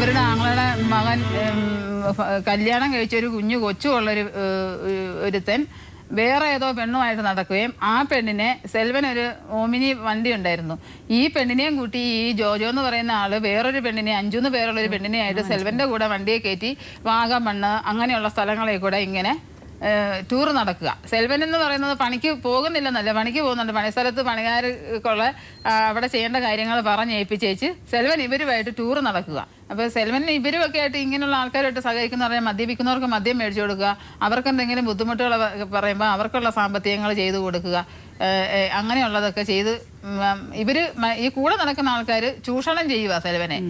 അവരുടെ ആങ്ങളുടെ മകൻ കല്യാണം കഴിച്ചൊരു കുഞ്ഞു കൊച്ചുമുള്ളൊരു ഒരുത്തൻ വേറെ ഏതോ പെണ്ണുമായിട്ട് നടക്കുകയും ആ പെണ്ണിനെ സെൽവൻ ഒരു ഓമിനി വണ്ടി ഉണ്ടായിരുന്നു. ഈ പെണ്ണിനെയും കൂട്ടി ഈ ജോജോ എന്ന് പറയുന്ന ആള് വേറൊരു പെണ്ണിനെ 5 പേരുള്ള ഒരു പെണ്ണിനെ ആയിട്ട് സെൽവന്റെ കൂടെ വണ്ടിയെ കയറ്റി വാഗമണ്ണ് അങ്ങനെയുള്ള സ്ഥലങ്ങളിൽ കൂടെ ഇങ്ങനെ ടൂർ നടക്കുക. സെൽവൻ എന്ന് പറയുന്നത് പണിക്ക് പോകുന്നില്ലെന്നല്ല, പണിക്ക് പോകുന്നുണ്ട്. പണിസ്ഥലത്ത് പണിക്കാർക്കുള്ള അവിടെ ചെയ്യേണ്ട കാര്യങ്ങൾ പറഞ്ഞേൽപ്പിച്ചേച്ച് സെൽവൻ ഇവരുമായിട്ട് ടൂർ നടക്കുക. അപ്പോൾ സെൽവൻ ഇവരുമൊക്കെ ആയിട്ട് ഇങ്ങനെയുള്ള ആൾക്കാരായിട്ട് സഹകരിക്കുന്ന പറഞ്ഞാൽ മദ്യപിക്കുന്നവർക്ക് മദ്യം മേടിച്ചു കൊടുക്കുക, അവർക്ക് എന്തെങ്കിലും ബുദ്ധിമുട്ടുകൾ പറയുമ്പോൾ അവർക്കുള്ള സാമ്പത്തികങ്ങൾ ചെയ്തു കൊടുക്കുക, അങ്ങനെയുള്ളതൊക്കെ ചെയ്ത് ഇവര് ഈ കൂടെ നടക്കുന്ന ആൾക്കാർ ചൂഷണം ചെയ്യുക സെൽവനെ.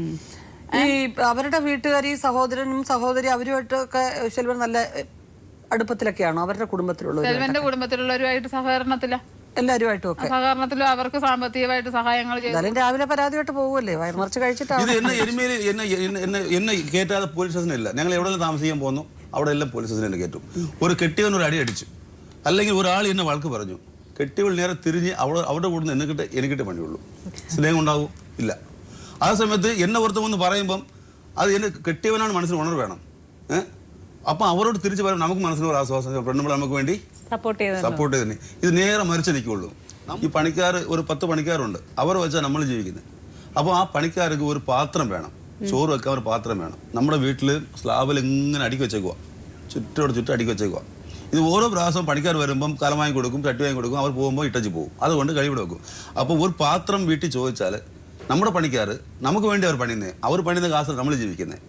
ഈ അവരുടെ വീട്ടുകാർ ഈ സഹോദരനും സഹോദരി അവരുമായിട്ടൊക്കെ സെൽവൻ നല്ല അടുപ്പത്തിലൊക്കെയാണോ അവരുടെ കുടുംബത്തിലുള്ള? സെൽവന്റെ കുടുംബത്തിലുള്ളവരുമായിട്ട് സഹകരണത്തില, എല്ലാവരുമായിട്ടും ഒക്കെ സഹകരണത്തിലും അവർക്ക് സാമ്പത്തികമായിട്ട് സഹായങ്ങൾ ചെയ്യും. രാവിലെ പരാതിയായിട്ട് പോകുമല്ലേ, വയറുമറിച്ച് കഴിച്ചിട്ടാണ്. എന്നെ കയറ്റാതെ പോലീസ് സ്റ്റേഷനില്ല. ഞങ്ങൾ എവിടെ താമസിക്കാൻ പോകുന്നു അവിടെ എല്ലാം പോലീസ് സ്റ്റേഷനിൽ കയറ്റും. ഒരു കെട്ടിയവൻ ഒരു അടി അടിച്ചു, അല്ലെങ്കിൽ ഒരാൾ എന്നെ വഴക്ക് പറഞ്ഞു, കെട്ടിയവൾ നേരെ തിരിഞ്ഞ് അവിടെ കൂടുന്ന എനിക്കിട്ട് പണിയുള്ളൂ. സ്നേഹം ഉണ്ടാവും ഇല്ല. ആ സമയത്ത് എന്നെ പുറത്ത് വന്ന് പറയുമ്പം അത് എന്നെ കെട്ടിയവനാണ് മനസ്സിന് ഉണർവ് വേണം. അപ്പം അവരോട് തിരിച്ചു പറയാം, നമുക്ക് മനസ്സിലൊരു ആശ്വാസം, പെണ്ണുമ്പോൾ നമുക്ക് വേണ്ടി സപ്പോർട്ട് ചെയ്തന്നെ. ഇത് നേരെ മരിച്ചു നിൽക്കുള്ളൂ. ഈ പണിക്കാർ ഒരു 10 പണിക്കാരുണ്ട്, അവർ വെച്ചാൽ നമ്മൾ ജീവിക്കുന്നത്. അപ്പോൾ ആ പണിക്കാർക്ക് ഒരു പാത്രം വേണം, ചോറ് വെക്കാൻ ഒരു പാത്രം വേണം. നമ്മുടെ വീട്ടിൽ സ്ലാബിൽ ഇങ്ങനെ അടുക്കി വെച്ചേക്കുക, ചുറ്റോട് ചുറ്റും അടുക്കി വെച്ചേക്കുക. ഇത് ഓരോ പ്രാവശ്യം പണിക്കാർ വരുമ്പം കലം വാങ്ങി കൊടുക്കും, ചട്ടി വാങ്ങി കൊടുക്കും, അവർ പോകുമ്പോൾ ഇട്ടച്ച് പോകും, അതുകൊണ്ട് കഴിവിടെ വെക്കും. അപ്പോൾ ഒരു പാത്രം വീട്ടിൽ ചോദിച്ചാൽ നമ്മുടെ പണിക്കാർ നമുക്ക് വേണ്ടി അവർ പണിയുന്നത്, അവർ പണിയുന്ന കാശ് നമ്മൾ ജീവിക്കുന്നത്.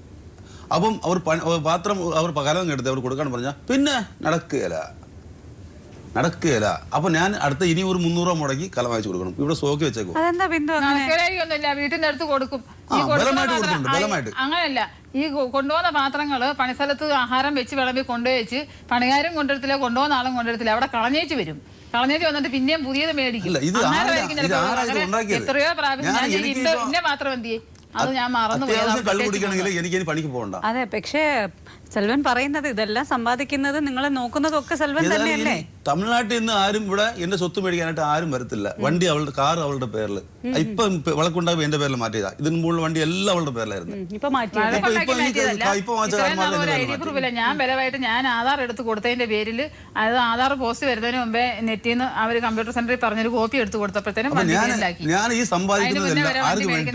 അപ്പം അവർ പാത്രം അവർ കലം എടുത്ത് അവർ കൊടുക്കാൻ പറഞ്ഞാൽ പിന്നെ നടക്കുകയില്ല. അപ്പൊ ഞാൻ അടുത്ത ഇനി ഒരു 300 രൂപ മുടക്കി കലം വാങ്ങിച്ചു കൊടുക്കണം. ഇവിടെ സോക്കി വെച്ചേക്കും. വീട്ടിന്റെ അടുത്ത് കൊടുക്കും. ബലമായിട്ട് അങ്ങനെയല്ല, ഈ കൊണ്ടുപോകുന്ന പാത്രങ്ങള് പണിസ്ഥലത്ത് ആഹാരം വെച്ച് വിളമ്പി കൊണ്ടുവച്ച് പണികാരും കൊണ്ടുവരത്തില്ല, കൊണ്ടുപോകുന്ന ആളും കൊണ്ടുവരത്തില്ല, അവിടെ കളഞ്ഞേച്ച് വരും. കളഞ്ഞേച്ച് വന്നിട്ട് പിന്നെയും പുതിയത് മേടിക്കും. എത്രയോ പ്രാവശ്യം ഞാൻ ഇന്ന പാത്രം എന്തിയേ അത് ഞാൻ മറന്നു. അതെ, പക്ഷേ സെൽവൻ പറയുന്നത് ഇതെല്ലാം സമ്പാദിക്കുന്നത് നിങ്ങളെ നോക്കുന്നതൊക്കെ സെൽവൻ തന്നെയല്ലേ. തമിഴ്നാട്ടിൽ നിന്ന് ആരും ഇവിടെ എന്റെ സ്വത്ത് മേടിക്കാനായിട്ട് ആരും വരത്തില്ല. വണ്ടി അവളുടെ, കാർ അവളുടെ പേരിൽ. ഇപ്പൊ വിളക്കുണ്ടാകും എന്റെ പേരിൽ മാറ്റിയതാ. ഇതിന് മുകളിൽ വണ്ടി എല്ലാം അവളുടെ പേരിലായിരുന്നു. ഞാൻ ബലമായിട്ട് ഞാൻ ആധാർ എടുത്ത് കൊടുത്തതിന്റെ പേരിൽ അത് ആധാർ പോസ്റ്റ് വരുന്നതിന് മുമ്പേ നെറ്റിൽ നിന്ന് അവർ കമ്പ്യൂട്ടർ സെന്ററിൽ പറഞ്ഞൊരു കോപ്പി എടുത്ത് കൊടുത്തപ്പോഴത്തേനും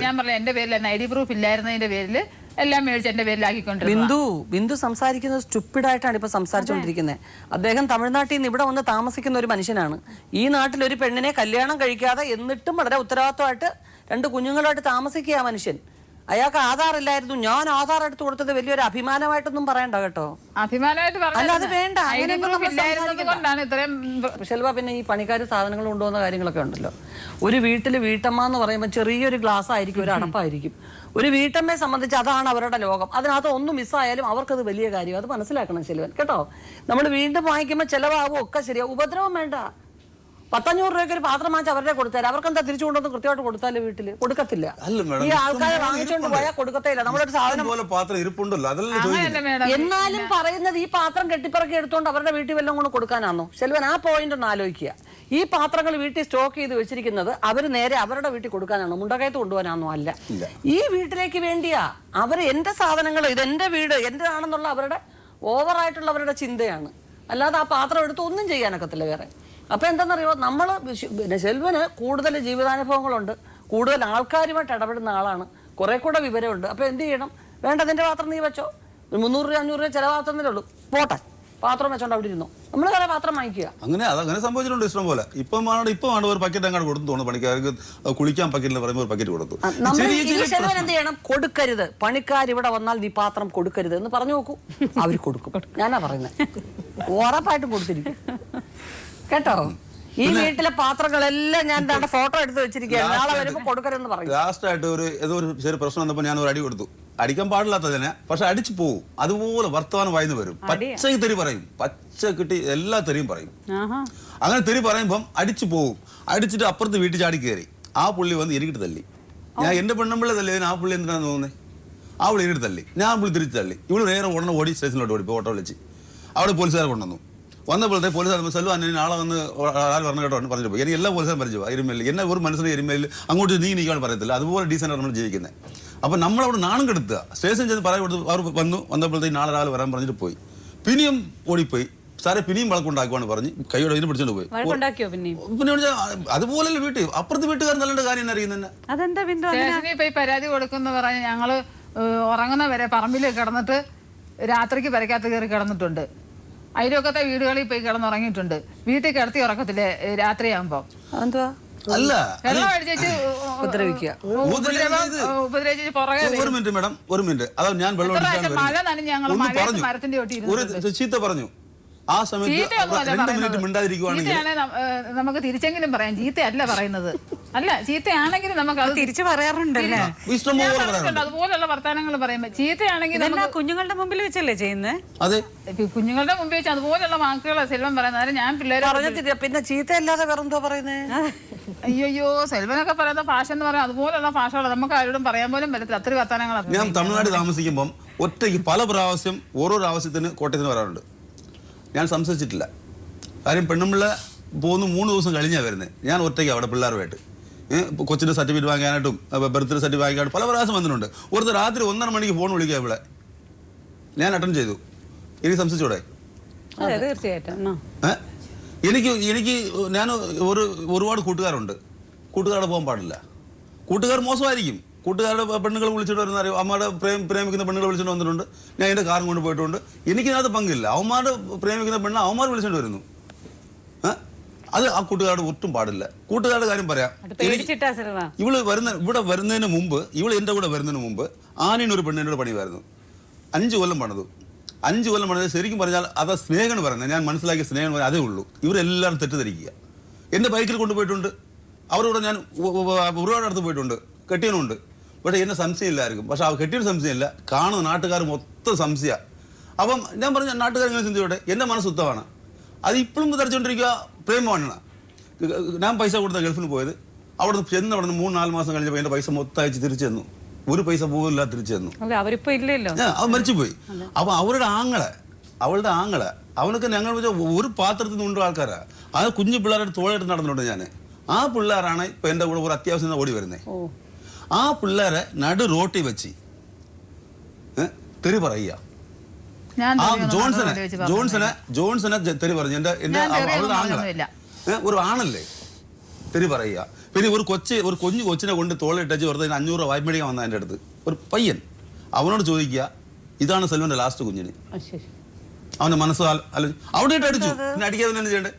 ഞാൻ പറഞ്ഞു എന്റെ പേരിൽ ID പ്രൂഫ് ഇല്ലായിരുന്നതിന്റെ പേരിൽ എല്ലാം മേടിച്ച് എന്റെ പേരിലാക്കിക്കൊണ്ടിരുന്നു. ബിന്ദു സംസാരിക്കുന്നത് സ്റ്റുപ്പിഡായിട്ടാണ് ഇപ്പൊ സംസാരിച്ചുകൊണ്ടിരിക്കുന്നത്. അദ്ദേഹം തമിഴ്നാട്ടിൽ നിന്ന് ഇവിടെ വന്ന് താമസിക്കുന്ന ഒരു മനുഷ്യനാണ്. ഈ നാട്ടിൽ ഒരു പെണ്ണിനെ കല്യാണം കഴിക്കാതെ എന്നിട്ടും വളരെ ഉത്തരവാദിത്തമായിട്ട് 2 കുഞ്ഞുങ്ങളായിട്ട് താമസിക്കുക മനുഷ്യൻ. അയാൾക്ക് ആധാർ ഇല്ലായിരുന്നു. ഞാൻ ആധാർ എടുത്ത് കൊടുത്തത് വലിയൊരു അഭിമാനമായിട്ടൊന്നും പറയണ്ട കേട്ടോ. അഭിമാനമായിട്ട് അത് വേണ്ട. ശെൽവ, പിന്നെ ഈ പണിക്കാർ സാധനങ്ങൾ കൊണ്ടുപോകുന്ന കാര്യങ്ങളൊക്കെ ഉണ്ടല്ലോ. ഒരു വീട്ടില് വീട്ടമ്മ എന്ന് പറയുമ്പോൾ ചെറിയൊരു ഗ്ലാസ് ആയിരിക്കും, ഒരു അടപ്പായിരിക്കും. ഒരു വീട്ടമ്മയെ സംബന്ധിച്ച് അതാണ് അവരുടെ ലോകം. അതിനകത്ത് ഒന്നും മിസ്സായാലും അവർക്കത് വലിയ കാര്യം. അത് മനസ്സിലാക്കണം ശെൽവൻ കേട്ടോ. നമ്മൾ വീണ്ടും വാങ്ങിക്കുമ്പോൾ ചിലവാകും ഒക്കെ ശരിയാ. ഉപദ്രവം വേണ്ട. 100-500 രൂപയ്ക്ക് ഒരു പാത്രം വാങ്ങിച്ച് അവരുടെ കൊടുത്താൽ അവർക്ക് എന്താ തിരിച്ചു കൊണ്ടുവന്ന് കൃത്യമായിട്ട് കൊടുത്താലും വീട്ടില് കൊടുക്കത്തില്ല. ഈ ആൾക്കാരെ വാങ്ങിച്ചോണ്ട് പോയാൽ കൊടുക്കത്തില്ല. നമ്മുടെ സാധനം എന്നാലും പറയുന്നത് ഈ പാത്രം കെട്ടിപ്പറക്കി എടുത്തോണ്ട് അവരുടെ വീട്ടിൽ വല്ലതും കൊണ്ട് കൊടുക്കാനാണോ? ശെൽവൻ, ആ പോയിന്റ് ഒന്ന് ആലോചിക്കുക. ഈ പാത്രങ്ങൾ വീട്ടിൽ സ്റ്റോക്ക് ചെയ്ത് വെച്ചിരിക്കുന്നത് അവര് നേരെ അവരുടെ വീട്ടിൽ കൊടുക്കാനാണോ, മുണ്ടകയത്ത് കൊണ്ടുപോകാനാണോ? അല്ല, ഈ വീട്ടിലേക്ക് വേണ്ടിയാ. അവർ എന്റെ സാധനങ്ങൾ, ഇതെന്റെ വീട്, എന്റെ ആണെന്നുള്ള അവരുടെ ഓവറായിട്ടുള്ള അവരുടെ ചിന്തയാണ്. അല്ലാതെ ആ പാത്രം എടുത്ത് ഒന്നും ചെയ്യാനൊക്കത്തില്ല വേറെ. അപ്പൊ എന്താണെന്നറിയോ, നമ്മൾ ശെൽവന് കൂടുതൽ ജീവിതാനുഭവങ്ങളുണ്ട്, കൂടുതൽ ആൾക്കാരുമായിട്ട് ഇടപെടുന്ന ആളാണ്, കുറെ കൂടെ വിവരമുണ്ട്. അപ്പൊ എന്ത് ചെയ്യണം? വേണ്ട, അതിന്റെ പാത്രം നീ വെച്ചോ, 300-500 രൂപ ചിലവാകുന്നതേ ഉള്ളൂ, പോട്ടെ, പാത്രം വെച്ചോണ്ട് അവിടെ ഇരുന്നോ. നമ്മൾ വേറെ പാത്രം വാങ്ങിക്കുക. അങ്ങനെ സംഭവിച്ചിട്ടുണ്ട് ഇഷ്ടം പോലെ. ഇപ്പം ഒരു പക്കറ്റ് അങ്ങോട്ട് കൊടുത്തു തോന്നുന്നു. പണിക്കാർക്ക് കുളിക്കാൻ പക്കറ്റിൽ പറയുമ്പോൾ ഒരു പക്കറ്റ് കൊടുത്തു. ശെൽവൻ എന്ത് ചെയ്യണം? കൊടുക്കരുത്. പണിക്കാർ ഇവിടെ വന്നാൽ നീ പാത്രം കൊടുക്കരുത് എന്ന് പറഞ്ഞു നോക്കൂ. അവർ കൊടുക്കും. ഞാനാ പറയുന്നത്, ഉറപ്പായിട്ടും കൊടുത്തിരിക്കും കേട്ടോ. ഈ വീട്ടിലെ പാത്രങ്ങളെല്ലാം ഞാൻ ഫോട്ടോ എടുത്ത് വെച്ചിരിക്കുകയാണ്. നാളെ വരുമ്പോ കൊടുക്കരുതെന്ന് പറയും. ലാസ്റ്റ് ആയിട്ട് ഏതോ ഒരു ചെറിയ പ്രശ്നം വന്നപ്പോൾ ഞാൻ ഒരു അടി കൊടുത്തു. അടിക്കാൻ പാടില്ലാത്തതിനെ, പക്ഷെ അടിച്ചു പോവും. അതുപോലെ വർത്തമാനം വായിന്ന് വരും. പച്ച തെറി പറയും, പച്ച കിട്ടി എല്ലാ തെറിയും പറയും. അങ്ങനെ തെറി പറയുമ്പം അടിച്ചു പോവും. അടിച്ചിട്ട് അപ്പുറത്ത് വീട്ടിൽ ചാടി കയറി ആ പുള്ളി വന്ന് എനിക്കിട്ട് തല്ലി. ഞാൻ എന്റെ പെണ്ണുമ്പിള്ളെ തല്ലി. ആ പുള്ളി എന്തിനാന്ന് തോന്നുന്നത്? ആ പുള്ളി എനിക്കിട്ട് തല്ലി. ഞാൻ പുള്ളി തിരിച്ച് തല്ലി. ഇവിടെ നേരെ ഉടനെ ഓടി സ്റ്റേഷനിലോട്ട് ഓടി ഓട്ടോ വിളിച്ച് അവിടെ പോലീസുകാരെ കൊണ്ടുവന്നു. വന്നപ്പോഴത്തെ പോലീസ് സെൽവ അന്നെ നാളെ വന്ന് ആൾ പറഞ്ഞു കേട്ടോ പറഞ്ഞിട്ട് പോയി. എനിക്ക് എല്ലാ പോലീസുകാരും പരിചയം എരുമേലിൽ. എന്നെ ഒരു മനസ്സിന് എരുമേലിൽ അങ്ങോട്ട് നീ നീക്കാൻ പറയത്തില്ല. അതുപോലെ ഡീസൻ്റ് നമ്മൾ ജീവിക്കുന്നത്. അപ്പം നമ്മളവിടെ നാണം കെടുത്തുക. സ്റ്റേഷൻ ചെയ്ത് പറയാൻ കൊടുത്ത് അവർ വന്നപ്പോഴത്തേക്ക് നാളെ രാവിലെ വരാൻ പറഞ്ഞിട്ട് പോയി. പിന്നെയും ഓടിപ്പോയി. സാറെ പിന്നെയും വഴക്കുണ്ടാക്കുവാണ് പറഞ്ഞ് കൈയോടെ ഇതിന് പിടിച്ചോണ്ട് പോയി. വഴക്കുണ്ടാക്കിയോ പിന്നെയും? പിന്നെ അതുപോലല്ലേ വീട്ടിൽ അപ്പുറത്ത് വീട്ടുകാർ നല്ല കാര്യം അറിയുന്ന അതെന്താ ബിന്ദു? സ്റ്റേഷനിൽ പോയി പരാതി കൊടുക്കുന്ന പറഞ്ഞ് ഞങ്ങള് ഉറങ്ങുന്നവരെ പറമ്പിൽ കിടന്നിട്ട് രാത്രിക്ക് പെരക്കകത്ത് കയറി കിടന്നിട്ടുണ്ട്. അയൽവക്കത്തെ വീടുകളിൽ പോയി കിടന്നുറങ്ങിയിട്ടുണ്ട്. വീട്ടിൽ കിടത്തി ഉറക്കത്തില്ലേ രാത്രിയാകുമ്പോ? എന്തുവാ അല്ല വെള്ളം അടിച്ചു ഉപദ്രവിക്കുക. ഉപദ്രവിച്ച് പുറകെ ഒരു മിനിറ്റ് മാഡം, ഒരു മിനിറ്റ്. അതാ ഞാൻ വെള്ളം മഴ നനഞ്ഞ് ഞങ്ങൾ മഴയത്ത് മരത്തിന്റെ ഒരു ചീത്ത പറഞ്ഞു. ആ സമയത്ത് 2 മിനിറ്റ് മിണ്ടാതിരിക്കുവാണെങ്കിൽ നമുക്ക് തിരിച്ചെങ്കിലും പറയാം. ചീത്തയല്ല പറയുന്നത്. അല്ല, ചീത്തയാണെങ്കിലും നമുക്ക് അത് തിരിച്ചു പറയാറുണ്ടല്ലേ? അതുപോലുള്ള വർത്തമാനങ്ങൾ പറയുമ്പോ ചീത്തയാണെങ്കിൽ കുഞ്ഞുങ്ങളുടെ മുമ്പിൽ വെച്ചല്ലേ ചെയ്യുന്നത്? അതെ, കുഞ്ഞുങ്ങളുടെ മുമ്പിൽ വെച്ച് അതുപോലുള്ള വാക്കുകളെ സെൽവൻ പറയുന്നത്. ഞാൻ പിള്ളേരെ പിന്നെ ചീത്തയല്ലാതെ വേറെന്തോ പറയുന്നേ? അയ്യോ, സെൽവനൊക്കെ പറയുന്ന ഭാഷ എന്ന് പറയാം അതുപോലുള്ള ഭാഷകൾ നമുക്ക് ആരോടും പറയാൻ പോലും പറ്റത്തില്ല. അത്ര വർത്തമാനങ്ങളാണ്. ഞാൻ തമിഴ്നാട് താമസിക്കുമ്പം ഒറ്റയ്ക്ക് പല പ്രാവശ്യം ഓരോ ആവശ്യത്തിന് കോട്ടയത്തിന് വരാറുണ്ട്. ഞാൻ സംസാരിച്ചിട്ടില്ല. കാര്യം പെണ്ണുമ്പിള്ള പോകുന്നു 3 ദിവസം കഴിഞ്ഞാൽ വരുന്നത്. ഞാൻ ഒറ്റയ്ക്ക് അവിടെ പിള്ളേരുമായിട്ട് കൊച്ചിൻ്റെ സർട്ടിഫിക്കറ്റ് വാങ്ങാനായിട്ടും ബർത്ത്ഡേ സർട്ടിഫിക്കറ്റ് വാങ്ങിക്കാനായിട്ടും പല പ്രാവശ്യം വന്നിട്ടുണ്ട്. ഒരുത്തർ രാത്രി 1:30 മണിക്ക് ഫോൺ വിളിക്കുക ഇവിടെ. ഞാൻ അറ്റൻഡ് ചെയ്തു. എനിക്ക് സംസാരിച്ചൂടെ? തീർച്ചയായിട്ടും. എനിക്ക് ഞാൻ ഒരുപാട് കൂട്ടുകാരുണ്ട്. കൂട്ടുകാരുടെ പോകാൻ പാടില്ല. കൂട്ടുകാർ മോശമായിരിക്കും. കൂട്ടുകാരുടെ പെണ്ണുങ്ങൾ വിളിച്ചിട്ട് വരുന്ന അറിയാം. അമ്മയുടെ പ്രേമിക്കുന്ന പെണ്ണുങ്ങൾ വിളിച്ചിട്ട് വന്നിട്ടുണ്ട്. ഞാൻ എൻ്റെ കാറും കൊണ്ട് പോയിട്ടുണ്ട്. എനിക്കതിനകത്ത് പങ്കില്ല. അവന്മാരുടെ പ്രേമിക്കുന്ന പെണ്ണ് അവന്മാർ വിളിച്ചിട്ട് വരുന്നു. അത് ആ കൂട്ടുകാരുടെ ഒട്ടും പാടില്ല. കൂട്ടുകാരുടെ കാര്യം പറയാം. ഇവിടെ വരുന്നതിന് മുമ്പ്, എൻ്റെ കൂടെ വരുന്നതിന് മുമ്പ് ആനയൊരു പെണ്ണിനോട് പണിയായിരുന്നു. 5 കൊല്ലം പണിതു. 5 കൊല്ലം പണിത് ശരിക്കും പറഞ്ഞാൽ അത് സ്നേഹമാണ് പറയുന്നത്. ഞാൻ മനസ്സിലാക്കിയ സ്നേഹം പറഞ്ഞാൽ അതേ ഉള്ളൂ. ഇവരെല്ലാവരും തെറ്റിദ്ധരിക്കുക. എൻ്റെ ബൈക്കിൽ കൊണ്ടുപോയിട്ടുണ്ട്. അവരോട് ഞാൻ ഒരുപാട് അടുത്ത് പോയിട്ടുണ്ട്. കെട്ടിയനുണ്ട്. പക്ഷേ എന്നെ സംശയമില്ലായിരിക്കും. പക്ഷെ ആ കെട്ടിയൊരു സംശയമില്ല. കാണുന്ന നാട്ടുകാർ മൊത്തം സംശയമാണ്. അപ്പം ഞാൻ പറഞ്ഞ നാട്ടുകാർ ഇങ്ങനെ ചിന്തിച്ചോട്ടെ, എൻ്റെ മനസ്സ് ഉത്തമാണ്. അത് ഇപ്പോഴും ധരിച്ചുകൊണ്ടിരിക്കുക പ്രേമമാണ്. ഞാൻ പൈസ കൊടുത്ത ഗൾഫിന് പോയത്. അവിടെ നിന്ന് ചെന്ന് അവിടെ നിന്ന് 3-4 മാസം കഴിഞ്ഞപ്പോൾ എൻ്റെ പൈസ മൊത്തം അയച്ച് തിരിച്ചു തന്നു. ഒരു പൈസ പോകില്ല തിരിച്ചു തന്നു. അവരിപ്പോ ഇല്ലല്ലോ. അവൻ മരിച്ചുപോയി. അപ്പൊ അവളുടെ ആങ്ങളെ അവനൊക്കെ ഞങ്ങൾ ഒരു പാത്രത്തിൽ നിന്നുണ്ട ആൾക്കാരാ. അത് കുഞ്ഞു പിള്ളേരുടെ തോളായിട്ട് നടന്നിട്ടുണ്ട് ഞാൻ. ആ പിള്ളേരാണ് ഇപ്പൊ എൻ്റെ കൂടെ ഒരു അത്യാവശ്യം ഓടി വരുന്നത്. ആ പിള്ളേരെ നടു റോട്ടി വെച്ച് തെറി പറയുക. ജോൺസനെ തെറി പറഞ്ഞു. എൻ്റെ അവളുടെ ആങ്ങളെ ഒരു ആണല്ലേ തെറി പറയുക. പിന്നെ ഒരു കുഞ്ഞു കൊച്ചിനെ കൊണ്ട് തോളിട്ടച്ച് വെറുതെ 500 രൂപ വായ്പ മേടിക്കാൻ വന്ന എൻ്റെ അടുത്ത് ഒരു പയ്യൻ. അവനോട് ചോദിക്കുക, ഇതാണ് സെൽവന്റെ ലാസ്റ്റ് കുഞ്ഞിന്. അവന്റെ മനസ്സ് അവിടെ ഇട്ട് അടിച്ചു. പിന്നെ അടിക്കാതെ തന്നെ ചെയ്യണ്ടേ?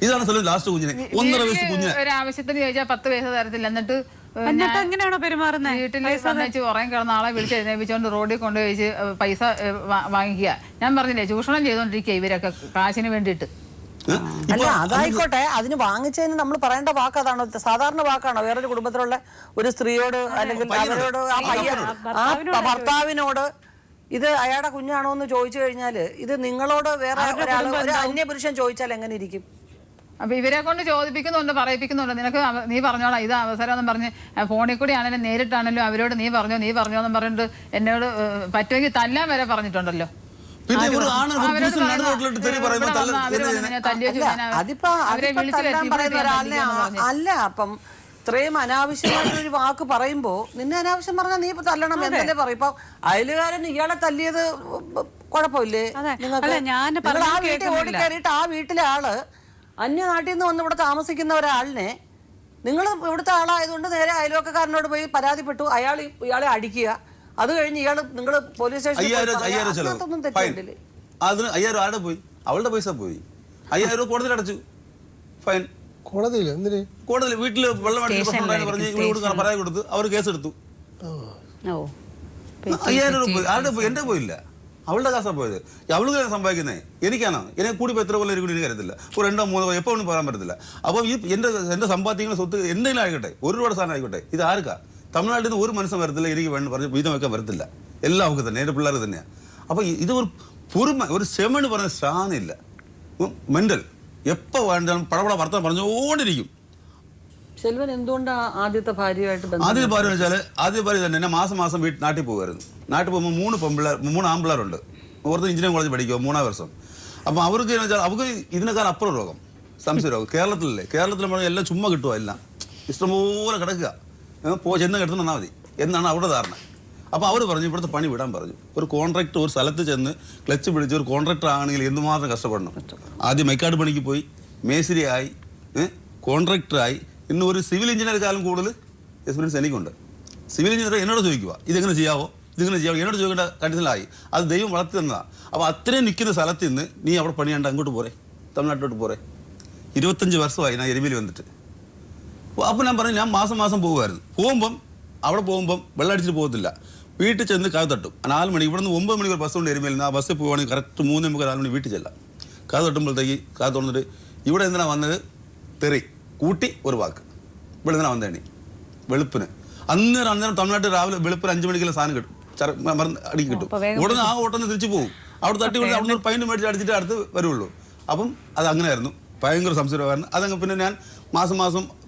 ഇതാണ് സെൽവൻ ലാസ്റ്റ് കുഞ്ഞിനെ. 1.5 വയസ്സ് കുഞ്ഞിനെ ഒരു ആവശ്യത്തിന് ചോദിച്ചാൽ 10 പൈസ തരത്തില്ല. എന്നിട്ട് എങ്ങനെയാണോ പെരുമാറുന്നത്? വീട്ടിൽ സമ്മതിച്ച് ഉറങ്ങി കിടന്ന ആളെ വിളിച്ച് എഴുന്നേപ്പിച്ചോണ്ട് റോഡിൽ കൊണ്ടുപോയി പൈസ വാങ്ങിക്കുക. ഞാൻ പറഞ്ഞില്ലേ, ചൂഷണം ചെയ്തോണ്ടിരിക്കുക ഇവരൊക്കെ കാശിന് വേണ്ടിയിട്ട്. അല്ല, അതായിക്കോട്ടെ. അതിന് വാങ്ങിച്ചതിന് നമ്മൾ പറയേണ്ട വാക്ക് അതാണോ? സാധാരണ വാക്കാണോ? വേറൊരു കുടുംബത്തിലുള്ള ഒരു സ്ത്രീയോട് അല്ലെങ്കിൽ അവരോട്, ആ ഭർത്താവിനോട് ഇത് അയാളുടെ കുഞ്ഞാണോ എന്ന് ചോദിച്ചു കഴിഞ്ഞാല് ഇത് നിങ്ങളോട് വേറെ ഒരു അന്യപുരുഷൻ ചോദിച്ചാൽ എങ്ങനെ ഇരിക്കും? അപ്പൊ ഇവരെ കൊണ്ട് ചോദിപ്പിക്കുന്നുണ്ട്, പറയിപ്പിക്കുന്നുണ്ട്. നീ പറഞ്ഞോളാം, ഇത് അവസരം എന്നും പറഞ്ഞ് ഫോണിൽ കൂടി ആണെങ്കിലും നേരിട്ടാണെങ്കിലും അവരോട് നീ പറഞ്ഞോ എന്നും പറഞ്ഞിട്ട് എന്നോട് പറ്റുമെങ്കിൽ തല്ലാൻ വരെ പറഞ്ഞിട്ടുണ്ടല്ലോ. അല്ല, അപ്പം ഇത്രയും അനാവശ്യമായിട്ടൊരു വാക്ക് പറയുമ്പോ നിന്നെ അനാവശ്യം പറഞ്ഞാൽ നീ ഇപ്പൊ തല്ലണം എന്നല്ലേ പറയും. ഇപ്പൊ അയലുകാരൻ ഇയാളെ തല്ലിയത് കുഴപ്പമില്ലേ നിങ്ങൾക്ക്? ആ വീട്ടിൽ ഓടിക്കയറിയിട്ട് ആ വീട്ടിലെ ആള് അന്യനാട്ടിൽ നിന്ന് വന്ന് ഇവിടെ താമസിക്കുന്ന ഒരാളിനെ നിങ്ങൾ ഇവിടുത്തെ ആളായതുകൊണ്ട് നേരെ അയൽവക്കക്കാരനോട് പോയി പരാതിപ്പെട്ടു. ഇയാളെ അടിക്കുക. അത് കഴിഞ്ഞ് നിങ്ങൾ പോലീസ് സ്റ്റേഷനിൽ അതിന് 5000 ആടെ പോയി. അവളുടെ പൈസ പോയി. 5000 രൂപ കോടതിയിൽ അടച്ചു. ഫൈൻ. കോടതിയിൽ വീട്ടില് വെള്ളം പറഞ്ഞ് പരാതി കൊടുത്ത് അവർ കേസെടുത്തു. 5000 രൂപ പോയി. ആരുടെ പോയി? എന്റെ പോയില്ല, അവളുടെ കാശാ പോയത്. അവൾക്ക് സമ്പാദിക്കുന്നേ എനിക്കാണോ? എന്നെ കൂടി എത്ര കൊല്ലം എനിക്ക് എനിക്ക് അറിയത്തില്ല. ഒരു 2-3 എപ്പോൾ ഒന്നും പറയാൻ പറ്റത്തില്ല. അപ്പം ഈ എന്റെ സമ്പാദ്യങ്ങൾ സ്വത്ത് എന്തെങ്കിലും ആയിക്കോട്ടെ, ഒരുപാട് സാധനം ആയിക്കോട്ടെ, ഇത് ആർക്കാ? തമിഴ്നാട്ടിൽ നിന്ന് ഒരു മനസ്സും വരത്തില്ല. എനിക്ക് വേണ്ടി പറഞ്ഞ് വീതം വെക്കാൻ വരത്തില്ല. എല്ലാം അവർക്ക് തന്നെ, എൻ്റെ പിള്ളേർക്ക് തന്നെയാണ്. അപ്പോൾ ഇത് ഒരു പുറമ ഒരു ക്ഷമ പറഞ്ഞ സ്ഥാനമില്ല. മെന്റൽ എപ്പോൾ വേണ്ടാലും പടപട വർത്തമാനം പറഞ്ഞുകൊണ്ടിരിക്കും. സെൽവൻ എന്തുകൊണ്ടാണ് ആദ്യത്തെ ഭാര്യയായിട്ട് ആദ്യത്തെ ഭാര്യ വെച്ചാൽ ആദ്യ ഭാര്യ തന്നെ എന്നെ മാസം നാട്ടിൽ പോകുമായിരുന്നു. നാട്ടിൽ പോകുമ്പോൾ 3 ആൺപിള്ളേരുണ്ട്. ഓർത്ത് എഞ്ചിനീയറിംഗ് കോളേജ് പഠിക്കുക 3-ാം വർഷം. അപ്പം അവർക്ക് എന്ന് വെച്ചാൽ അവർക്ക് ഇതിനേക്കാൾ അപ്പുറം രോഗം, സംശയ രോഗം. കേരളത്തിലല്ലേ, കേരളത്തിൽ എല്ലാം ചുമ്മാ കിട്ടുക, എല്ലാം ഇഷ്ടംപോലെ കിടക്കുക. ചെന്ന് കിടന്ന് തന്നാൽ മതി എന്നാണ് അവിടെ ധാരണ. അപ്പോൾ അവർ പറഞ്ഞു ഇവിടുത്തെ പണി വിടാൻ പറഞ്ഞു. ഒരു കോൺട്രാക്ടർ ഒരു സ്ഥലത്ത് ചെന്ന് ക്ലച്ച് പിടിച്ച് ഒരു കോൺട്രാക്ടർ ആണെങ്കിൽ എന്തുമാത്രം കഷ്ടപ്പെടണം. ആദ്യം മൈക്കാട് പണിക്ക് പോയി, മേസ്തിരിയായി, കോൺട്രാക്ടറായി, ഇന്ന് ഒരു സിവിൽ എഞ്ചിനീയർക്കാലം കൂടുതൽ എക്സ്പീരിയൻസ് എനിക്കുണ്ട്. സിവിൽ എഞ്ചിനീയർ എന്നോട് ചോദിക്കുക ഇതെങ്ങനെ ചെയ്യാവോ, ഇതിങ്ങനെ ചെയ്യാവോ, എന്നോട് ചോദിക്കേണ്ട കണ്ടീഷനിലായി. അത് ദൈവം വളർത്തി തന്നതാണ്. അപ്പോൾ അത്രയും നിൽക്കുന്ന സ്ഥലത്ത് നിന്ന് നീ അവിടെ പണിയാണ്ട് അങ്ങോട്ട് പോരെ, തമിഴ്നാട്ടിലോട്ട് പോരെ. 25 വർഷമായി ഞാൻ എരുമയിൽ വന്നിട്ട്. അപ്പോൾ ഞാൻ പറഞ്ഞു ഞാൻ മാസം പോകുമായിരുന്നു. അവിടെ പോകുമ്പം വെള്ളം അടിച്ചിട്ട് പോകത്തില്ല. വീട്ടിൽ ചെന്ന് കഥ തട്ടും. 4 മണി ഇവിടുന്ന് 9 മണിക്ക് ഒരു ബസ് കൊണ്ട് എരുമയിൽ നിന്ന് ആ ബസ്സിൽ പോവുകയാണെങ്കിൽ കറക്റ്റ് 3:30 4 മണി വീട്ടിൽ ചെല്ലാം. കഥ തട്ടുമ്പോഴത്തേക്ക് കഥ തുറന്നിട്ട് ഇവിടെ എന്തിനാണ് വന്നത് തെറി കൂട്ടി ഒരു വാക്ക്. ഇവിടെ എന്തിനാണ് വന്നേണി വെളുപ്പിന്. അന്നേരം തമിഴ്നാട്ടിൽ രാവിലെ വെളുപ്പിന് 5 മണിക്കുള്ള സാധനം കിട്ടും, അടിക്ക് കിട്ടും. ഉടനെ ആ ഓട്ടം തിരിച്ചു പോകും. അവിടെ തട്ടി വിട്ട് അവിടെ ഒരു പൈൻറ്റ് മേടിച്ച് അടിച്ചിട്ട് അടുത്ത് വരുള്ളൂ. അപ്പം അത് അങ്ങനെയായിരുന്നു, ഭയങ്കര സംശയമായിരുന്നു. അതങ്ങ് പിന്നെ ഞാൻ മാസം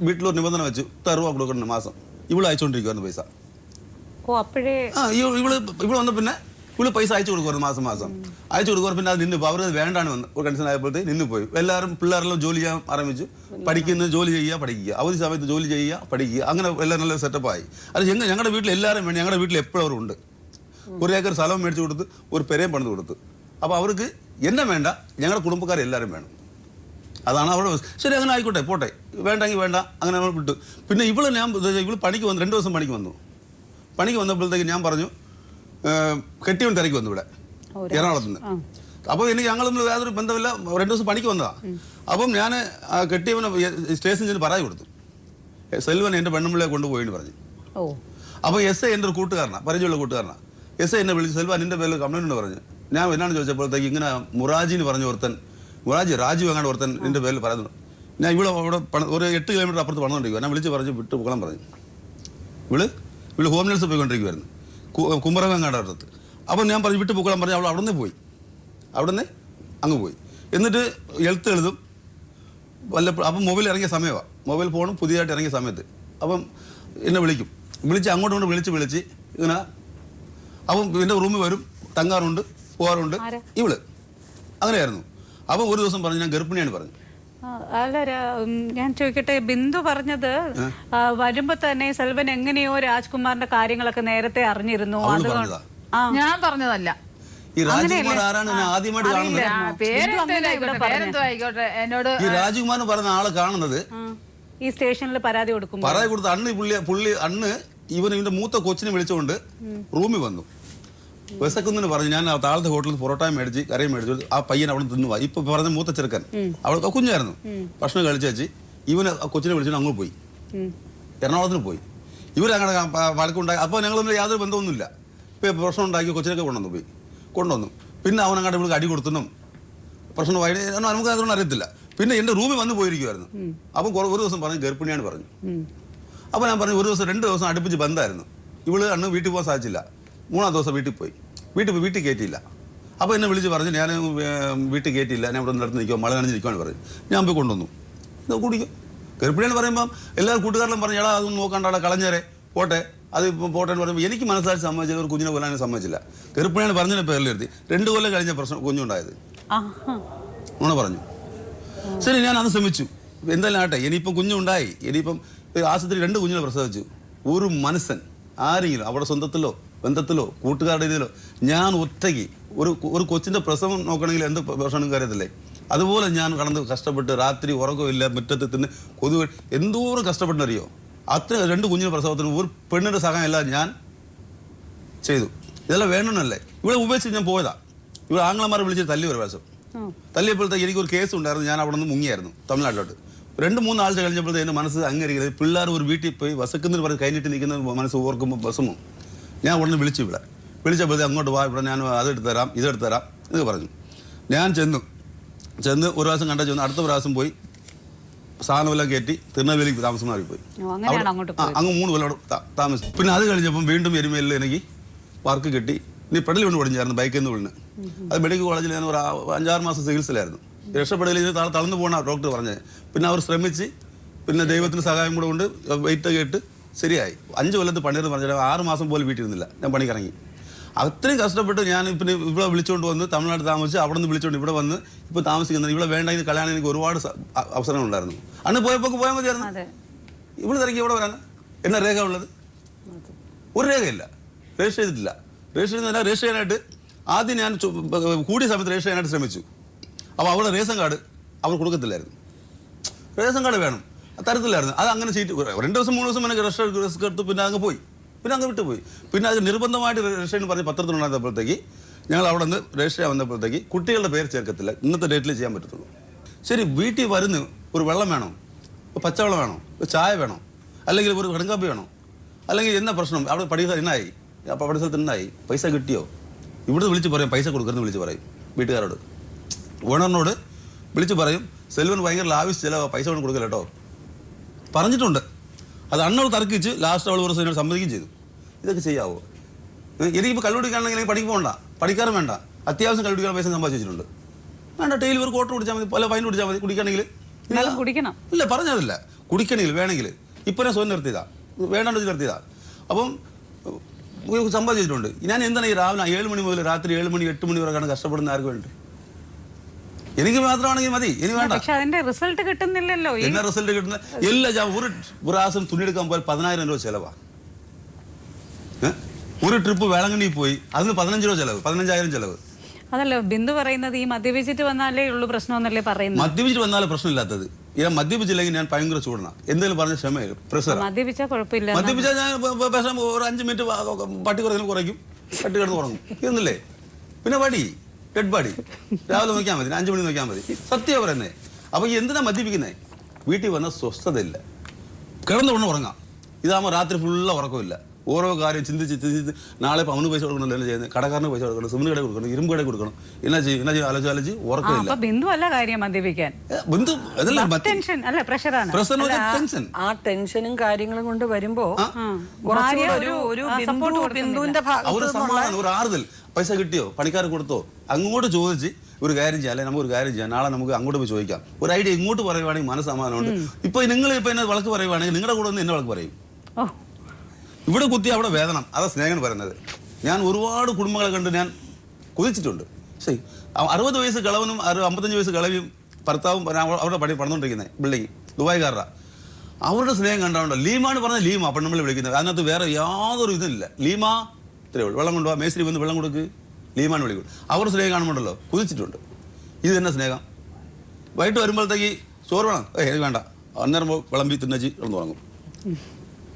വീട്ടിലൊരു നിബന്ധന വെച്ചു, 60 രൂപ കൊടുക്കണം മാസം. ഇവിടെ അയച്ചുകൊണ്ടിരിക്കുവായിരുന്നു പൈസ. ഇവിടെ വന്ന പിന്നെ ഇവിടെ പൈസ അയച്ചു കൊടുക്കുമായിരുന്നു മാസം അയച്ചു കൊടുക്കുവാറ്. പിന്നെ അത് നിന്ന് പോയി. അവർ വേണ്ടാണ് വന്ന് ഒരു കണ്ടീഷൻ ആയപ്പോഴത്തേക്ക് നിന്ന് പോയി. എല്ലാവരും പിള്ളേരെല്ലാം ജോലി ചെയ്യാൻ ആരംഭിച്ചു. പഠിക്കുന്നത് ജോലി ചെയ്യുക, പഠിക്കുക, അവധി സമയത്ത് ജോലി ചെയ്യുക, പഠിക്കുക, അങ്ങനെ എല്ലാം നല്ല സെറ്റപ്പായി. അത് ഞങ്ങളുടെ വീട്ടിൽ എല്ലാവരും വേണം. ഞങ്ങളുടെ വീട്ടിൽ എപ്പോഴും അവരുണ്ട്. 1 ഏക്കർ സ്ഥലം മേടിച്ചു കൊടുത്ത് ഒരു പെരയും പണിത് കൊടുത്തു. അപ്പോൾ അവർക്ക് എന്നെ വേണ്ട, ഞങ്ങളുടെ കുടുംബക്കാരെല്ലാവരും വേണം. അതാണ് അവിടെ. ശരി അങ്ങനെ ആയിക്കോട്ടെ, പോട്ടെ, വേണ്ടെങ്കിൽ വേണ്ട, അങ്ങനെ നമ്മൾ വിട്ടു. പിന്നെ ഇവള് പണിക്ക് വന്നു, 2 ദിവസം പണിക്ക് വന്നു. പണിക്ക് വന്നപ്പോഴത്തേക്ക് ഞാൻ പറഞ്ഞു കെട്ടിയവൻ തിരക്ക് വന്നു ഇവിടെ എറണാകുളത്ത് നിന്ന്. അപ്പോൾ എനിക്ക് ഞങ്ങൾ തമ്മിൽ യാതൊരു ബന്ധമില്ല, 2 ദിവസം പണിക്ക് വന്നതാണ്. അപ്പം ഞാൻ കെട്ടിയവനെ സ്റ്റേഷനിൽ ചെന്ന് പരാതി കൊടുത്തു, സെൽവൻ എൻ്റെ പെണ്ണുമ്പിള്ളയെ കൊണ്ടുപോയിന്ന് പറഞ്ഞു. അപ്പോൾ എസ് ഐ എൻ്റെ ഒരു കൂട്ടുകാരനാണ്, പരിചയമുള്ള കൂട്ടുകാരനാണ്. എസ് ഐ എന്നെ വിളിച്ച് സെൽവൻ എൻ്റെ പേരിൽ കംപ്ലൈൻറ്റ് ഉണ്ട് പറഞ്ഞു. ഞാൻ എന്നാണ് ചോദിച്ചപ്പോഴത്തേക്ക് ഇങ്ങനെ മുറാജിന്ന് പറഞ്ഞ രാജു എങ്ങാണ്ട് ഒരുത്തൻ എൻ്റെ പേരിൽ പറയുന്നു. ഞാൻ ഇവിടെ അവിടെ ഒരു 8 കിലോമീറ്റർ അപ്പുറത്ത് പണിതുകൊണ്ടിരിക്കുക. ഞാൻ വിളിച്ച് പറഞ്ഞു വിട്ട് പോകണം പറഞ്ഞു. ഇവള് ഹോം നേഴ്സ് പോയിക്കൊണ്ടിരിക്കുമായിരുന്നു കുമരകങ്ങാട് അടുത്ത്. അപ്പം ഞാൻ പറഞ്ഞു വിട്ട് പോകണം പറഞ്ഞു. അവൾ അവിടെ നിന്ന് പോയി, അങ്ങ് പോയി. എന്നിട്ട് എഴുതും അപ്പം മൊബൈൽ ഇറങ്ങിയ സമയമാണ്, മൊബൈൽ ഫോണും പുതിയതായിട്ട് ഇറങ്ങിയ സമയത്ത്. അപ്പം എന്നെ വിളിച്ച് അങ്ങോട്ടും വിളിച്ച് ഇങ്ങനെ. അപ്പം എൻ്റെ റൂമിൽ വരും, തങ്ങാറുണ്ട്, പോകാറുണ്ട്. ഇവള് അങ്ങനെയായിരുന്നു. അപ്പം ഒരു ദിവസം പറഞ്ഞു ഞാൻ ഗർഭിണിയാണ് പറഞ്ഞു. അല്ല ഞാൻ ചോദിക്കട്ടെ, ബിന്ദു പറഞ്ഞത് വരുമ്പോ തന്നെ സെൽവൻ എങ്ങനെയോ രാജ്കുമാറിന്റെ കാര്യങ്ങളൊക്കെ നേരത്തെ അറിഞ്ഞിരുന്നു. ഞാൻ പറഞ്ഞതല്ല. ഈ രാജ്കുമാർ ആരാണ് ആദ്യമായിട്ട് കാണുന്നത്? പേരെന്തോ ആയിക്കോട്ടെ, എന്നോട് ഈ രാജ്കുമാർ പറഞ്ഞ ആളെ കാണുന്നത് ഈ സ്റ്റേഷനിൽ പരാതി കൊടുത്ത് അന്ന് ഇവന്റെ മൂത്ത കൊച്ചിനെ വിളിച്ചുകൊണ്ട് റൂമിൽ വന്നു. വിശക്കുന്നിന് പറഞ്ഞു. ഞാൻ താഴത്തെ ഹോട്ടലിൽ പൊറോട്ട മേടിച്ച് കറിയും മേടിച്ചു. ആ പയ്യൻ അവിടെ തിന്നുവാ. ഇപ്പൊ പറഞ്ഞ മൂത്ത ചെറുക്കൻ അവിടെ കുഞ്ഞായിരുന്നു. ഭക്ഷണം കഴിച്ചു വെച്ച് ഇവന് കൊച്ചിനെ വിളിച്ചിട്ട് അങ്ങോട്ട് പോയി, എറണാകുളത്തിന് പോയി. ഇവരങ്ങനെ വഴക്കുണ്ടാക്കി. അപ്പോൾ ഞങ്ങൾ തമ്മിൽ യാതൊരു ബന്ധമൊന്നുമില്ല. ഇപ്പം പ്രശ്നം ഉണ്ടാക്കി കൊച്ചിനൊക്കെ കൊണ്ടുവന്നു. പിന്നെ അവനങ്ങാണ്ട് ഇവൾക്ക് അടി കൊടുത്തും പ്രശ്നമായി. നമുക്ക് അതുകൊണ്ട് അറിയത്തില്ല. പിന്നെ എൻ്റെ റൂമിൽ വന്ന് പോയിരിക്കുമായിരുന്നു. അപ്പം ഒരു ദിവസം പറഞ്ഞു ഗർഭിണിയാണ് പറഞ്ഞു. അപ്പോൾ ഞാൻ പറഞ്ഞു 2 ദിവസം അടുപ്പിച്ച് ബന്ധമായിരുന്നു. ഇവള് അന്ന് വീട്ടിൽ പോകാൻ സാധിച്ചില്ല. 3-ാം ദിവസം വീട്ടിൽ വീട്ടിൽ കയറ്റിയില്ല. അപ്പോൾ എന്നെ വിളിച്ച് പറഞ്ഞു ഞാൻ വീട്ടിൽ കയറ്റിയില്ല, ഞാൻ ഇവിടെ നടന്ന് നിൽക്കുക, മഴ നനഞ്ഞ് നിൽക്കുവാണ് പറഞ്ഞു. ഞാൻ പോയി കൊണ്ടുവന്നു. ഇത് കുടിക്കും. ഗർഭിണിയെന്ന് പറയുമ്പം എല്ലാവരും കൂട്ടുകാരെല്ലാം പറഞ്ഞു എടാ അതൊന്നും നോക്കണ്ട, കളഞ്ഞേരെ പോട്ടെ, അത് ഇപ്പം പോട്ടെ എന്ന് പറയുമ്പോൾ എനിക്ക് മനസ്സാക്ഷി സമ്മതിച്ചത് ഒരു കുഞ്ഞിനെ കൊല്ലാനും സമ്മതിച്ചില്ല. ഗർഭിണിയാണ് പറഞ്ഞതിൻ്റെ പേരിലെടുത്തി 2 കൊല്ലം കഴിഞ്ഞ പ്രശ്നം കുഞ്ഞുണ്ടായത് അങ്ങനെ പറഞ്ഞു. ശരി ഞാൻ അത് ശ്രമിച്ചു, എന്തായാലും ആട്ടെ. ഇനിയിപ്പം കുഞ്ഞുണ്ടായി, ഇനിയിപ്പം ആശുപത്രി 2 കുഞ്ഞിനെ പ്രസവിച്ചു. ഒരു മനസ്സൻ ആരെങ്കിലും അവിടെ സ്വന്തത്തിലോ ബന്ധത്തിലോ കൂട്ടുകാരുടെ ഇതിലോ ഞാൻ ഒറ്റയ്ക്ക് ഒരു കൊച്ചിൻ്റെ പ്രസവം നോക്കണമെങ്കിൽ എന്ത് പ്രശ്നം കാര്യത്തില്ലേ, അതുപോലെ ഞാൻ കടന്ന് കഷ്ടപ്പെട്ട് രാത്രി ഉറക്കമില്ല, മുറ്റത്ത് തിന്ന് കൊതുക് എന്തോരം കഷ്ടപ്പെട്ടറിയോ. അത്ര 2 കുഞ്ഞിൻ്റെ പ്രസവത്തിന് ഒരു പെണ്ണിൻ്റെ സഹായം എല്ലാം ഞാൻ ചെയ്തു. ഇതെല്ലാം വേണമെന്നല്ലേ. ഇവിടെ ഉപേക്ഷിച്ച് ഞാൻ പോയതാ. ഇവിടെ ആങ്ങളമാരെ വിളിച്ച് തല്ലി ഒരു പ്രാവശ്യം. തല്ലിയപ്പോഴത്തേക്ക് എനിക്കൊരു കേസ് ഉണ്ടായിരുന്നു. ഞാൻ അവിടെ നിന്ന് മുങ്ങിയായിരുന്നു തമിഴ്നാട്ടിലോട്ട്. 2-3 ആഴ്ച കഴിഞ്ഞപ്പോഴത്തേക്ക് എൻ്റെ മനസ്സ് അങ്ങനെയിരിക്കുന്നത്. പിള്ളേർ ഒരു വീട്ടിൽ പോയി വസക്കുന്നതിന് പറഞ്ഞ് കഴിഞ്ഞിട്ട് നിൽക്കുന്ന മനസ്സ് ഓർക്കുമ്പോൾ വിഷമം. ഞാൻ ഉടനെ വിളിച്ചപ്പോഴത്തേക്ക് അങ്ങോട്ട് വാ, ഇവിടെ ഞാൻ അതെടുത്ത് തരാം എന്നൊക്കെ പറഞ്ഞു. ഞാൻ ചെന്ന് ഒരു പ്രാവശ്യം ചെന്ന് അടുത്ത പ്രാവശ്യം പോയി സാധനമെല്ലാം കയറ്റി തിരുനെൽവേലിക്ക് താമസമാക്കി പോയി. അങ്ങ് 3 കൊല്ലം അവിടെ താമസിച്ചു. പിന്നെ അത് കഴിഞ്ഞപ്പം വീണ്ടും എരുമേലിൽ എനിക്ക് വർക്ക് കിട്ടി. ഇനി പെടൽ കൊണ്ട് പഠിച്ചായിരുന്നു ബൈക്കിൽ നിന്ന് വീണ്. അത് മെഡിക്കൽ കോളേജിൽ ഞാൻ ഒരു 5-6 മാസം ചികിത്സയിലായിരുന്നു. രക്ഷപ്പെടലിൽ ഇത് തളർന്നു പോകണ ഡോക്ടർ പറഞ്ഞത്. പിന്നെ അവർ ശ്രമിച്ച് പിന്നെ ദൈവത്തിൻ്റെ സഹായം കൂടെ കൊണ്ട് വെയിറ്റ് കേട്ട് ശരിയായി. 5 കൊല്ലത്ത് പണിയെന്ന് പറഞ്ഞാൽ 6 മാസം പോലും വീട്ടിലിരുന്നില്ല. ഞാൻ പണിക്കിറങ്ങി. അത്രയും കഷ്ടപ്പെട്ട് ഞാൻ പിന്നെ ഇവിടെ വിളിച്ചുകൊണ്ട് വന്ന് തമിഴ്നാട് താമസിച്ച് അവിടെ നിന്ന് വിളിച്ചുകൊണ്ട് ഇവിടെ വന്ന് ഇപ്പോൾ താമസിക്കുന്നത്. ഇവിടെ വേണ്ടെങ്കിൽ കല്യാണം എനിക്ക് ഒരുപാട് അവസരങ്ങളുണ്ടായിരുന്നു. അന്ന് പോയപ്പോൾ പോയാൽ മതിയായിരുന്നു. ഇവിടെ തിരക്കി ഇവിടെ വരാൻ എന്നാ രേഖ ഉള്ളത്? ഒരു രേഖയില്ല. രജിസ്റ്റർ ചെയ്തിട്ടില്ല. രജിസ്റ്റർ ചെയ്യാനായിട്ട് ആദ്യം ഞാൻ കൂടിയ സമയത്ത് രജിസ്റ്റർ ചെയ്യാനായിട്ട് ശ്രമിച്ചു. അപ്പോൾ അവളുടെ റേഷൻ കാർഡ് അവർ കൊടുക്കത്തില്ലായിരുന്നു. റേഷൻ കാർഡ് വേണം, തരത്തില്ലായിരുന്നു. അത് അങ്ങനെ സീറ്റ് 2 ദിവസം 3 ദിവസം എനിക്ക് റിസ്ക് എടുത്ത് പിന്നെ അങ്ങ് പോയി. പിന്നെ അങ്ങ് വിട്ടുപോയി. പിന്നെ അത് നിർബന്ധമായിട്ട് രജിസ്റ്റർ എന്ന് പറഞ്ഞ് പത്രത്തിലുണ്ടായിരുന്നപ്പോഴത്തേക്ക് ഞങ്ങൾ അവിടെ നിന്ന് രജിസ്റ്റർ ചെയ്യാൻ വന്നപ്പോഴത്തേക്ക് കുട്ടികളുടെ പേര് ചേർക്കത്തില്ല, ഇന്നത്തെ ഡേറ്റിൽ ചെയ്യാൻ പറ്റത്തുള്ളൂ. ശരി, വീട്ടിൽ വരുന്നു, ഒരു വെള്ളം വേണോ, ഒരു പച്ചവെള്ളം വേണോ, ഒരു ചായ വേണോ, അല്ലെങ്കിൽ ഒരു കടുങ്കാപ്പി വേണോ, അല്ലെങ്കിൽ എന്നാ പ്രശ്നം, അവിടെ പഠിക്കുന്ന എന്നായി, അപ്പോൾ പഠിച്ച സ്ഥലത്ത് എന്നായി, പൈസ കിട്ടിയോ, ഇവിടുന്ന് വിളിച്ച് പറയും പൈസ കൊടുക്കുന്നത് വിളിച്ച് പറയും. വീട്ടുകാരോട് ഓണറിനോട് വിളിച്ച് പറയും സെൽവൻ ഭയങ്കര ലാവിഷ് ചിലവാ, പൈസ കൊണ്ട് കൊടുക്കില്ല കേട്ടോ പറഞ്ഞിട്ടുണ്ട്. അത് അണ്ണോട് തർക്കിച്ച് ലാസ്റ്റ് അവൾ ഒരു ദിവസം സമ്മതിക്കുകയും ചെയ്തു. ഇതൊക്കെ ചെയ്യാവോ? എനിക്കിപ്പോൾ കള്ളുപിടിക്കുകയാണെങ്കിൽ എനിക്ക് പഠിക്ക് പോകണ്ട, പഠിക്കാനും വേണ്ട, അത്യാവശ്യം കള്ളുപിടിക്കാൻ പൈസ സമ്പാദിച്ചിട്ടുണ്ട്. വേണ്ട, ഡെയിലി ഒരു ക്വാർട്ടർ കുടിച്ചാൽ മതി, പല ഫൈൻ കുടിച്ചാൽ മതി. കുടിക്കണമെങ്കിൽ കുടിക്കണം, ഇല്ല പറഞ്ഞതല്ല, കുടിക്കണമെങ്കിൽ വേണമെങ്കിൽ ഇപ്പം ഞാൻ സ്വയം നിർത്തിയതാ, വേണ്ടാണ്ട് വെച്ച് നിർത്തിയതാ. അപ്പം സമ്പാദിച്ചിട്ടുണ്ട്. ഞാൻ എന്താണ് ഈ രാവിലെ 7 മണി മുതൽ രാത്രി 7 മണി 8 മണി വരെയാണ് കഷ്ടപ്പെടുന്ന ആർക്ക് വേണ്ടി? എനിക്ക് മാത്രമാണെങ്കിൽ മതി, ഇനി വേണ്ട. പക്ഷെ അതിന്റെ റിസൾട്ട് കിട്ടുന്നില്ലല്ലോ. എന്നാ റിസൾട്ട് കിട്ടുന്ന എല്ലാ ഒരു പ്രാവശ്യം തുണിയെടുക്കാൻ പോയാൽ 10,000 രൂപ ചിലവാ. ഒരു ട്രിപ്പ് വേളങ്കണ്ണി പോയി അതിന് 15 രൂപ ചിലവ്, 15,000 ചിലവ്. അതല്ല ബിന്ദു പറയുന്നത്, ഈ മദ്യപിച്ചിട്ട് വന്നാലേ ഉള്ളൂ പ്രശ്നമെന്നല്ലേ പറയുന്നത്. മദ്യപിച്ചിട്ട് വന്നാലും പ്രശ്നമില്ലാത്തത്. ഞാൻ മദ്യപിച്ചില്ലെങ്കിൽ ഞാൻ ഭയങ്കര ചൂടണം, എന്തെങ്കിലും പറഞ്ഞ ക്ഷമയില്ല, പ്രഷർ. മദ്യപിച്ചാൽ കുഴപ്പമില്ല. മദ്യപിച്ചാൽ ഞാൻ വിഷം ഒരു 5 മിനിറ്റ് പട്ടി കുറയ്ക്കും, പട്ടി കിടന്ന് ഉറങ്ങും. ഇതൊന്നില്ലേ? പിന്നെ പടി ഡെഡ് ബാഡി രാവിലെ നോക്കിയാൽ മതി, 5 മണി നോക്കിയാൽ മതി. സത്യം പറയുന്നത്. അപ്പോൾ എന്തിനാ മദ്യപിക്കുന്നത്? വീട്ടിൽ വന്ന സ്വസ്ഥതയില്ല, കിടന്നുകൊണ്ട് ഉറങ്ങാം. ഇതാകുമ്പോൾ രാത്രി ഫുള്ള് ഉറക്കമില്ല. ഓരോ കാര്യം ചിന്തിച്ച് നാളെ ഇപ്പോൾ അവന് പൈസ കൊടുക്കണമല്ലോ എല്ലാം ചെയ്യുന്നത്, കടക്കാരന് പൈസ കൊടുക്കണം, സിമെന്റ് കട കൊടുക്കണം, ഇരുമ്പ് കട കൊടുക്കണം, എന്നാ ചെയ്യും ആലോചിച്ച് ഉറക്കമില്ല. ബിന്ദു അല്ല കാര്യം മദ്യപിക്കാൻ, ബിന്ദു ടെൻഷൻ അല്ല, പ്രഷറാണ്. ടെൻഷൻ. ആ ടെൻഷനും കാര്യങ്ങളും കൊണ്ട് വരുമ്പോ ബിന്ദുവിന്റെ ഒരു സമാധാനം, ഒരു ആറുതൽ. പൈസ കിട്ടിയോ, പണിക്കാരെ കൊടുത്തോ, അങ്ങോട്ട് ചോദിച്ച് ഒരു കാര്യം ചെയ്യാം, അല്ലെങ്കിൽ നമുക്ക് ഒരു കാര്യം ചെയ്യാം, നാളെ നമുക്ക് അങ്ങോട്ട് പോയി ചോദിക്കാം. ഒരു ഐഡിയ ഇങ്ങോട്ട് പറയുവാണെങ്കിൽ മനസ്സമാധാനമുണ്ട്. ഇപ്പൊ നിങ്ങൾ ഇപ്പൊ എന്നെ വഴക്ക് പറയുവാണെങ്കിൽ നിങ്ങളുടെ കൂടെ ഒന്ന് എന്നെ വഴക്ക് പറയും. ഇവിടെ കുത്തി അവിടെ വേദനം, അതാ സ്നേഹം പറയുന്നത്. ഞാൻ ഒരുപാട് കുടുംബങ്ങളെ കണ്ട് ഞാൻ കുതിച്ചിട്ടുണ്ട്. ശരി, 60 വയസ്സ് കളവനും 55 വയസ്സ് കളവിയും ഭർത്താവും അവിടെ പഠിച്ചുകൊണ്ടിരിക്കുന്നത് ബിൽഡിങ് ദുബായ്ക്കാരുടെ. അവരുടെ സ്നേഹം കണ്ടാണ്ടോ, ലീമാണ് പറഞ്ഞാൽ ലീമ പെണ്ണുമ്പിളി വിളിക്കുന്നത്. അതിനകത്ത് വേറെ യാതൊരു ഇതുമില്ല. ലീമ ഇത്രയേ ഉള്ളൂ, വെള്ളം കൊണ്ടുപോകാം, മേസ്ത്രി വന്ന് വെള്ളം കൊടുക്ക്, ലീമാന് വിളിക്കും. അവരുടെ സ്നേഹം കാണുമ്പോണ്ടല്ലോ കുതിച്ചിട്ടുണ്ട്. ഇത് തന്നെ സ്നേഹം. വൈകിട്ട് വരുമ്പോഴത്തേക്ക് ചോറ് വേണം, എനിക്ക് വേണ്ട, അന്നേരം വിളമ്പി തിന്നച്ച് കിടന്നു തുടങ്ങും.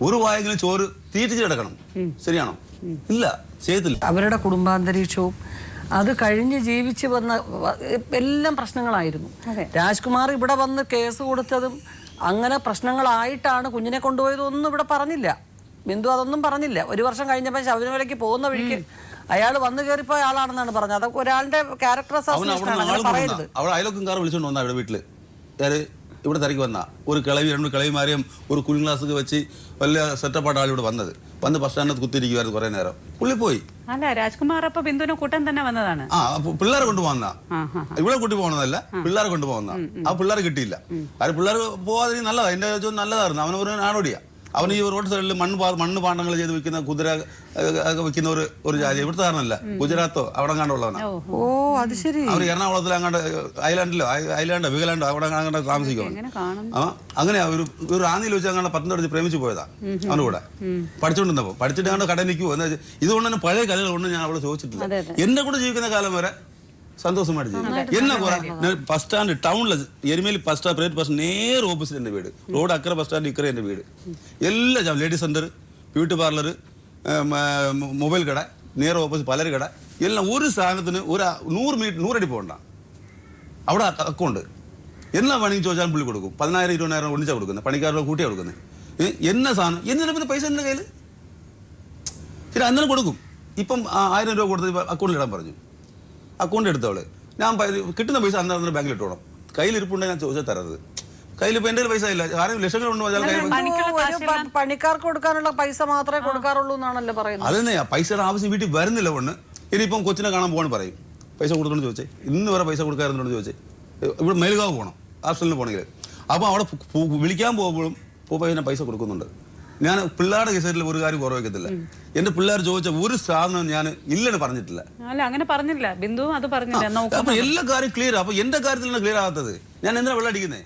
ഒരു വായെങ്കിലും ചോറ് തീറ്റിച്ച് കിടക്കണം. ശരിയാണോ? ഇല്ല, ചെയ്യത്തില്ല. അവരുടെ കുടുംബാന്തരീക്ഷവും അത് കഴിഞ്ഞ് ജീവിച്ച് വന്ന എല്ലാം പ്രശ്നങ്ങളായിരുന്നു. രാജ്കുമാർ ഇവിടെ വന്ന് കേസ് കൊടുത്തതും അങ്ങനെ പ്രശ്നങ്ങളായിട്ടാണ് കുഞ്ഞിനെ കൊണ്ടുപോയതൊന്നും ഇവിടെ പറഞ്ഞില്ല. ബിന്ദു അതൊന്നും പറഞ്ഞില്ല. 1 വർഷം കഴിഞ്ഞപ്പോൾ ശബരിമലയ്ക്ക് പോകുന്ന വഴിക്ക് അയാൾ വന്നു കയറിപ്പോയ ആളാണെന്നാണ് പറഞ്ഞത്. അതൊക്കെ ഒരാളുടെ ക്യാരക്ടർ അസോസിയേഷൻ പറയരുത്. അവിടെ അയലൊക്കും കാർ വിളിച്ചോണ്ട് വന്നാ ഇവിടെ വീട്ടില് ഇവിടെ തിരക്കി വന്ന ഒരു കിളവി 2 കിളവിമാരെയും ഒരു കൂളിംഗ് ഗ്ലാസ് വെച്ച് വലിയ സെറ്റപ്പായിട്ട് ആളിവിടെ വന്നത്. വന്ന് ബസ് സ്റ്റാൻഡിനകത്ത് കുത്തിയിരിക്കുമായിരുന്നു കുറെ നേരം. പുള്ളി പോയി. അല്ല, രാജ്കുമാർ അപ്പൊ ബിന്ദുവിനെ കൂട്ടാൻ തന്നെ വന്നതാണ്. പിള്ളേരെ കൊണ്ടുപോകുന്ന ഇവിടെ കൂട്ടി പോകുന്നതല്ല, പിള്ളേരെ കൊണ്ടുപോകുന്ന. ആ പിള്ളേരെ കിട്ടിയില്ല. അത് പിള്ളേർ പോകാതെ നല്ലതാണ്, എന്റെ നല്ലതായിരുന്നു. അവനൊരു നാടോടിയാ. അവൻ ഈ റോഡ് സൈഡിൽ മണ്ണ് പാണ്ടങ്ങൾ ചെയ്ത് വിൽക്കുന്ന കുതിര വിൽക്കുന്ന ഒരു ജാതി ഇവിടുത്തെ കാരണമല്ല, ഗുജറാത്തോ അവിടെ കണ്ടുള്ളവനാ. ഓ, അത് ശരി. അവർ എറണാകുളത്തിൽ അങ്ങാണ്ട് ഐലാൻഡോ വികലാൻഡോ അവിടെ അങ്ങാണ്ട് താമസിക്കുവാണ്. അങ്ങനെ ഒരു റാന്നിയിൽ വെച്ച് അങ്ങാണ്ട് 10 അടിച്ച് പ്രേമിച്ചു പോയതാ അവൻ്റെ കൂടെ പഠിച്ചുകൊണ്ടിരുന്നപ്പോൾ. പഠിച്ചിട്ട് അങ്ങോട്ട് കടയിൽ നിൽക്കുമോ എന്ന് വെച്ചാൽ ഇതുകൊണ്ട് തന്നെ പഴയ കലകൾ കൊണ്ട് ഞാൻ അവിടെ ചോദിച്ചിട്ടില്ല. എന്റെ കൂടെ ജീവിക്കുന്ന കാലം വരെ സന്തോഷമായിട്ട് ചെയ്യും. എന്നെ കുറെ ബസ് സ്റ്റാൻഡ് ടൗണിൽ Erumeli bus stand private bus നേരെ ഓപ്പോസിറ്റ് എൻ്റെ വീട്. റോഡ് അക്കരെ ബസ് സ്റ്റാൻഡ് ഇക്കരെ എൻ്റെ വീട്. എല്ലാം ladies centre, beauty parlour, mobile കട, നേരെ ഓപ്പോസിറ്റ് പലര് കട, എല്ലാം ഒരു സാധനത്തിന് ഒരു 100 അടി പോകണ്ട. അവിടെ അക്കൗണ്ട് എന്നാ വേണമെങ്കിൽ ചോദിച്ചാൽ പുള്ളി കൊടുക്കും. 10,000 20,000 ഒന്നിച്ചാണ് കൊടുക്കുന്നത്, പണിക്കാരുടെ കൂട്ടിയാണ് കൊടുക്കുന്നത്. എന്നാ സാധനം എന്നിട്ട് പിന്നെ പൈസ എൻ്റെ കയ്യിൽ ശരി അന്നേരം കൊടുക്കും. ഇപ്പം 1000 രൂപ കൊടുത്ത് അക്കൗണ്ടിൽ ഇടാൻ പറഞ്ഞു. അക്കൗണ്ട് എടുത്തവള് ഞാൻ കിട്ടുന്ന പൈസ അന്നേരം ബാങ്കിൽ ഇട്ടോണം. കയ്യിലിരിപ്പുണ്ടെങ്കിൽ ഞാൻ ചോദിച്ചാൽ തരരുത്. കയ്യിൽ ഇപ്പം എൻ്റെ പൈസ ഇല്ല, ആരും ലക്ഷങ്ങൾ കൊണ്ട് പണിക്കാർക്ക് കൊടുക്കാനുള്ള പൈസ മാത്രമേ കൊടുക്കാറുള്ളൂ എന്നാണല്ലോ പറയുന്നത്. അത് തന്നെ പൈസയുടെ ആവശ്യം വീട്ടിൽ വരുന്നില്ല. കൊണ്ട് ഇനിയിപ്പം കൊച്ചിനെ കാണാൻ പോകാൻ പറയും, പൈസ കൊടുത്തോണ്ട് ചോദിച്ചേ, ഇന്ന് വരെ പൈസ കൊടുക്കാറുണ്ടോ ചോദിച്ചേ. ഇവിടെ മേലുകാവ് പോകണം, ഹോസ്റ്റലിൽ പോകണമെങ്കിൽ. അപ്പോൾ അവിടെ വിളിക്കാൻ പോകുമ്പോഴും പിന്നെ പൈസ കൊടുക്കുന്നുണ്ട്. ഞാൻ പിള്ളേരുടെ കേസിൽ ഒരു കാര്യം കുറവ് വയ്ക്കത്തില്ല. എന്റെ പിള്ളേർ ചോദിച്ച ഒരു സാധനം ഞാൻ ഇല്ലെന്ന് പറഞ്ഞിട്ടില്ല. അല്ല, അങ്ങനെ പറഞ്ഞില്ല ബിന്ദു, അത് പറഞ്ഞില്ല. അപ്പൊ എല്ലാ കാര്യം ക്ലിയർ. അപ്പൊ എന്റെ കാര്യത്തിലാണ് ക്ലിയർ ആകാത്തത്. ഞാൻ എന്തിനാ വെള്ളം അടിക്കുന്നേ?